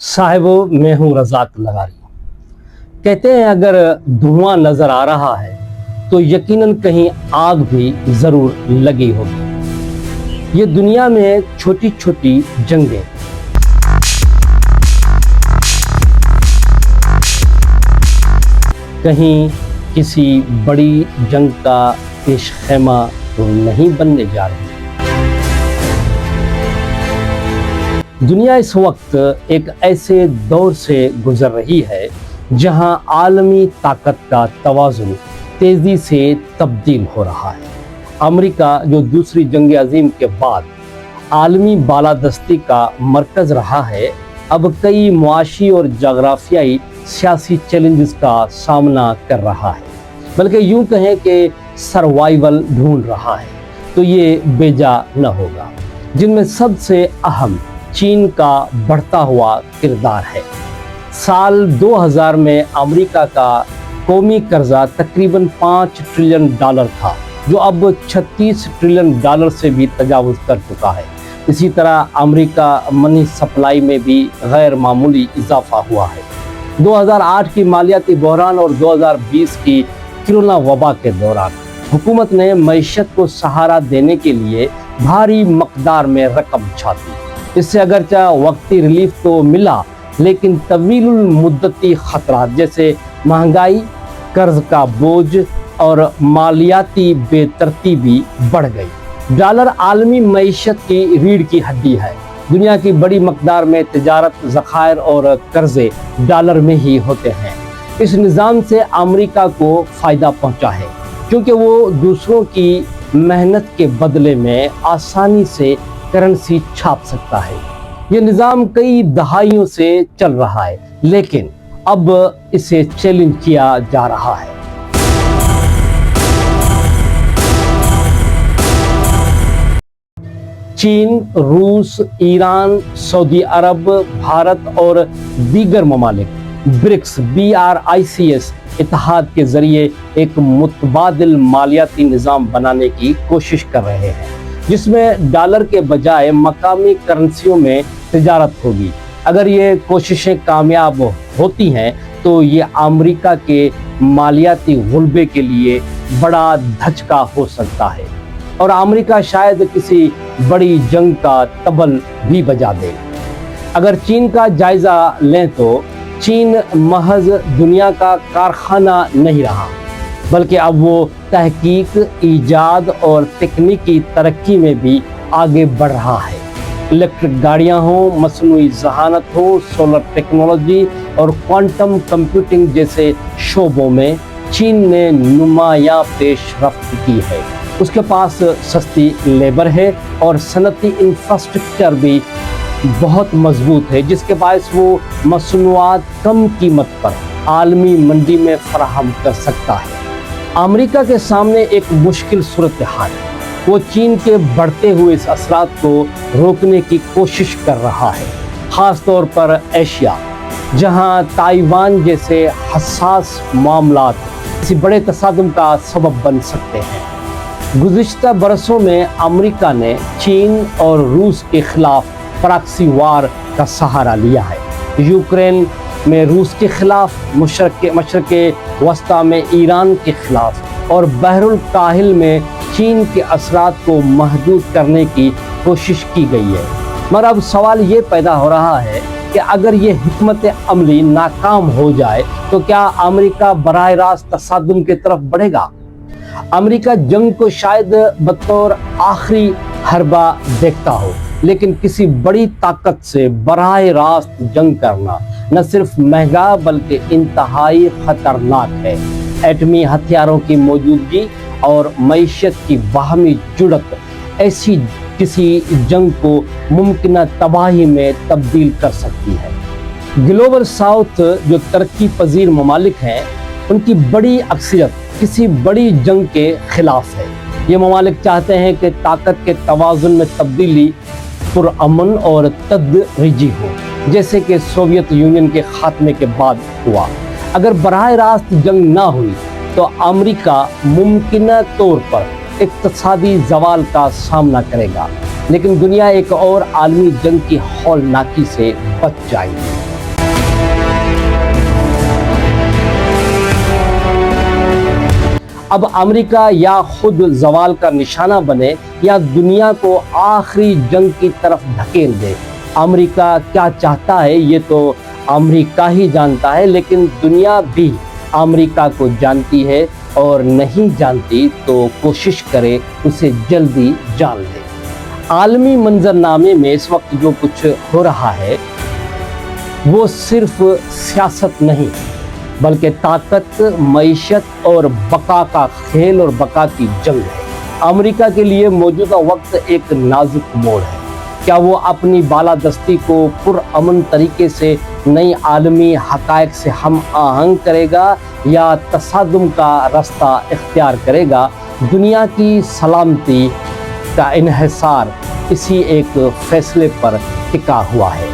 साहिबो मैं हूँ रज़ाक लगारी। कहते हैं अगर धुआं नजर आ रहा है तो यकीनन कहीं आग भी जरूर लगी होगी। ये दुनिया में छोटी छोटी जंगें कहीं किसी बड़ी जंग का पेश खैमा तो नहीं बनने जा रही। दुनिया इस वक्त एक ऐसे दौर से गुजर रही है जहां आलमी ताकत का तवाज़ुन तेजी से तब्दील हो रहा है। अमेरिका जो दूसरी जंग अजीम के बाद आलमी बालादस्ती का मरकज़ रहा है, अब कई मुआशी और जोग्राफियाई सियासी चैलेंजेस का सामना कर रहा है, बल्कि यूं कहें कि सर्वाइवल ढूंढ रहा है तो ये बेजा न होगा। जिनमें सबसे अहम चीन का बढ़ता हुआ किरदार है। साल 2000 में अमेरिका का कौमी कर्जा तकरीबन $5 ट्रिलियन था, जो अब $36 ट्रिलियन से भी तजावुज़ कर चुका है। इसी तरह अमेरिका मनी सप्लाई में भी गैर मामूली इजाफा हुआ है। 2008 की मालियाती बहरान और 2020 की कोरोना वबा के दौरान हुकूमत ने मईशत को सहारा देने के लिए भारी मकदार में रकम छापी। इससे अगरचे वक्ती रिलीफ तो मिला, लेकिन तवीलुल मुद्दती खतरा जैसे महंगाई, कर्ज का बोझ और मालियाती बेतरतीबी बढ़ गई। डॉलर आलमी मईशत की रीढ़ की हड्डी है। दुनिया की बड़ी मकदार में तिजारत, ज़खायर और कर्जे डॉलर में ही होते हैं। इस निज़ाम से अमेरिका को फ़ायदा पहुंचा है, क्योंकि वो दूसरों की मेहनत के बदले में आसानी से करेंसी छाप सकता है। ये निज़ाम कई दहाइयों से चल रहा है, लेकिन अब इसे चैलेंज किया जा रहा है। चीन, रूस, ईरान, सऊदी अरब, भारत और दीगर ममालिक ब्रिक्स BRICS इत्तेहाद के जरिए एक मुतबादिल मालियाती निज़ाम बनाने की कोशिश कर रहे हैं, जिसमें डॉलर के बजाय मकामी करेंसियों में तिजारत होगी। अगर ये कोशिशें कामयाब होती हैं तो ये अमेरिका के मालियाती गुल्बे के लिए बड़ा धचका हो सकता है और अमेरिका शायद किसी बड़ी जंग का तबल भी बजा दे। अगर चीन का जायजा लें तो चीन महज दुनिया का कारखाना नहीं रहा, बल्कि अब वो तहकीक, ईजाद और तकनीकी तरक्की में भी आगे बढ़ रहा है। इलेक्ट्रिक गाड़ियां हों, मसनूई ज़हानत हो, सोलर टेक्नोलॉजी और क्वांटम कंप्यूटिंग जैसे शोबों में चीन ने नुमायां पेशरफ्त की है। उसके पास सस्ती लेबर है और सनती इंफ्रास्ट्रक्चर भी बहुत मजबूत है, जिसके बायस वो मसनूआत कम कीमत पर आलमी मंडी में फराहम कर सकता है। अमेरिका के सामने एक मुश्किल सूरत हाल है। वो चीन के बढ़ते हुए इस असरात को रोकने की कोशिश कर रहा है, ख़ास तौर पर एशिया, जहां ताइवान जैसे हसास मामलात किसी बड़े तसादुम का सबब बन सकते हैं। गुज़िश्ता बरसों में अमेरिका ने चीन और रूस के खिलाफ प्रॉक्सी वार का सहारा लिया है। यूक्रेन में रूस के खिलाफ, मशरक़ वस्ता में ईरान के खिलाफ और बहरुल काहिल में चीन के असरात को महदूद करने की कोशिश की गई है। मगर अब सवाल ये पैदा हो रहा है कि अगर ये हिकमत अमली नाकाम हो जाए तो क्या अमेरिका बराह रास्त तसादुम की तरफ बढ़ेगा? अमेरिका जंग को शायद बतौर आखिरी हरबा देखता हो, लेकिन किसी बड़ी ताकत से बराह रास्त जंग करना न सिर्फ महंगा बल्कि इंतहाई खतरनाक है। एटमी हथियारों की मौजूदगी और मईशत की बाहमी जुड़त ऐसी किसी जंग को मुमकिन तबाही में तब्दील कर सकती है। ग्लोबल साउथ जो तरक्की पजीर ममालिक हैं, उनकी बड़ी अक्सरियत किसी बड़ी जंग के खिलाफ है। ये ममालिक चाहते हैं कि ताकत के तवाज़ुन में तब्दीली पुरअमन और तदरीजी हो, जैसे कि सोवियत यूनियन के खात्मे के बाद हुआ। अगर बराह रास्त जंग ना हुई तो अमेरिका मुमकिन तौर पर इक्तसादी जवाल का सामना करेगा, लेकिन दुनिया एक और आलमी जंग की हौलनाकी से बच जाएगी। اب امریکہ یا خود زوال کا نشانہ بنے یا دنیا کو آخری جنگ کی طرف دھکیل دے۔ امریکہ کیا چاہتا ہے یہ تو امریکہ ہی جانتا ہے، لیکن دنیا بھی امریکہ کو جانتی ہے، اور نہیں جانتی تو کوشش کرے اسے جلدی جان لے۔ عالمی منظرنامے میں اس وقت جو کچھ ہو رہا ہے وہ صرف سیاست نہیں بلکہ طاقت، معیشت اور بقا کا کھیل اور بقا کی جنگ ہے۔ امریکہ کے لیے موجودہ وقت ایک نازک موڑ ہے۔ کیا وہ اپنی بالادستی کو پرامن طریقے سے نئی عالمی حقائق سے ہم آہنگ کرے گا یا تصادم کا راستہ اختیار کرے گا؟ دنیا کی سلامتی کا انحصار اسی ایک فیصلے پر ٹکا ہوا ہے۔